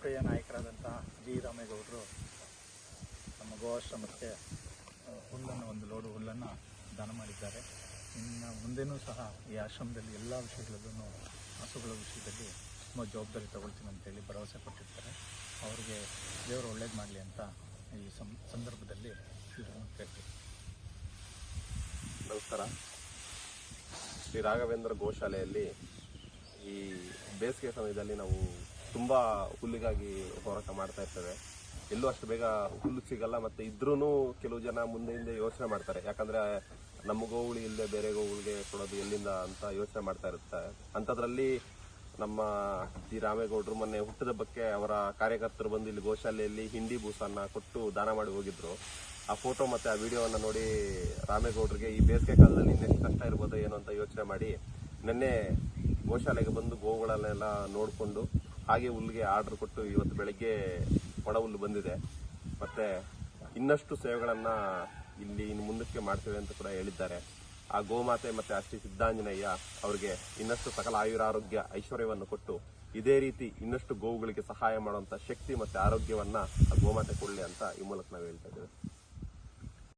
ಜನಪ್ರಿಯ ನಾಯಕರಾದಂಥ ಜಿ ರಾಮೇಗೌಡರು ನಮ್ಮ ಗೋವಾಶ್ರಮಕ್ಕೆ ಹುಲ್ಲನ್ನು ಒಂದು ಲೋಡು ಹುಲ್ಲನ್ನು ದಾನ ಮಾಡಿದ್ದಾರೆ. ಇನ್ನು ಮುಂದೆನೂ ಸಹ ಈ ಆಶ್ರಮದಲ್ಲಿ ಎಲ್ಲ ವಿಷಯಗಳಲ್ಲೂ ಹಸುಗಳ ವಿಷಯದಲ್ಲಿ ತುಂಬ ಜವಾಬ್ದಾರಿ ತಗೊಳ್ತೀನಿ ಅಂತೇಳಿ ಭರವಸೆ ಕೊಟ್ಟಿರ್ತಾರೆ. ಅವರಿಗೆ ದೇವರು ಒಳ್ಳೇದು ಮಾಡಲಿ ಅಂತ ಈ ಸಂದರ್ಭದಲ್ಲಿ ಇದನ್ನು ಕೇಳ್ತೀವಿ. ನಮಸ್ಕಾರ. ಶ್ರೀ ರಾಘವೇಂದ್ರ ಗೋಶಾಲೆಯಲ್ಲಿ ಈ ಬೇಸಿಗೆ ಸಮಯದಲ್ಲಿ ನಾವು ತುಂಬ ಹುಲ್ಲಿಗಾಗಿ ಹೋರಾಟ ಮಾಡ್ತಾ ಇರ್ತೇವೆ. ಎಲ್ಲೂ ಅಷ್ಟು ಬೇಗ ಹುಲ್ಲು ಸಿಗಲ್ಲ, ಮತ್ತು ಇದ್ರೂ ಕೆಲವು ಜನ ಮುಂದೆ ಹಿಂದೆ ಯೋಚನೆ ಮಾಡ್ತಾರೆ. ಯಾಕಂದರೆ ನಮ್ಮ ಗೋವುಗಳು ಇಲ್ಲದೆ ಬೇರೆ ಗೋವುಗಳಿಗೆ ಕೊಡೋದು ಎಲ್ಲಿಂದ ಅಂತ ಯೋಚನೆ ಮಾಡ್ತಾ ಇರುತ್ತೆ. ಅಂಥದ್ರಲ್ಲಿ ನಮ್ಮ ಜಿ ರಾಮೇಗೌಡರು ಮೊನ್ನೆ ಹುಟ್ಟುಹಬ್ಬಕ್ಕೆ ಅವರ ಕಾರ್ಯಕರ್ತರು ಬಂದು ಇಲ್ಲಿ ಗೋಶಾಲೆಯಲ್ಲಿ ಹಿಂಡಿ ಬೂಸನ್ನು ಕೊಟ್ಟು ದಾನ ಮಾಡಿ ಹೋಗಿದ್ರು. ಆ ಫೋಟೋ ಮತ್ತು ಆ ವಿಡಿಯೋವನ್ನು ನೋಡಿ ರಾಮೇಗೌಡರಿಗೆ ಈ ಬೇಸಿಗೆ ಕಾಲದಲ್ಲಿ ಇನ್ನೆಷ್ಟು ಕಷ್ಟ ಇರ್ಬೋದೋ ಏನೋ ಅಂತ ಯೋಚನೆ ಮಾಡಿ ನಿನ್ನೆ ಗೋಶಾಲೆಗೆ ಬಂದು ಗೋವುಗಳನ್ನೆಲ್ಲ ನೋಡಿಕೊಂಡು ಹಾಗೆ ಹುಲ್ಲಿಗೆ ಆರ್ಡರ್ ಕೊಟ್ಟು ಇವತ್ತು ಬೆಳಗ್ಗೆ ಒಣ ಹುಲ್ಲು ಬಂದಿದೆ. ಮತ್ತು ಇನ್ನಷ್ಟು ಸೇವೆಗಳನ್ನು ಇಲ್ಲಿ ಇನ್ನು ಮುಂದಕ್ಕೆ ಮಾಡ್ತೇವೆ ಅಂತ ಕೂಡ ಹೇಳಿದ್ದಾರೆ. ಆ ಗೋಮಾತೆ ಮತ್ತು ಶ್ರೀ ಸಿದ್ಧಾಂಜನೇಯ ಅವರಿಗೆ ಇನ್ನಷ್ಟು ಸಕಲ ಆಯುರಾರೋಗ್ಯ ಐಶ್ವರ್ಯವನ್ನು ಕೊಟ್ಟು ಇದೇ ರೀತಿ ಇನ್ನಷ್ಟು ಗೋವುಗಳಿಗೆ ಸಹಾಯ ಮಾಡುವಂಥ ಶಕ್ತಿ ಮತ್ತು ಆರೋಗ್ಯವನ್ನು ಆ ಗೋಮಾತೆ ಕೊಡಲಿ ಅಂತ ಈ ಮೂಲಕ ನಾವು ಹೇಳ್ತಾ ಇದ್ದೇವೆ.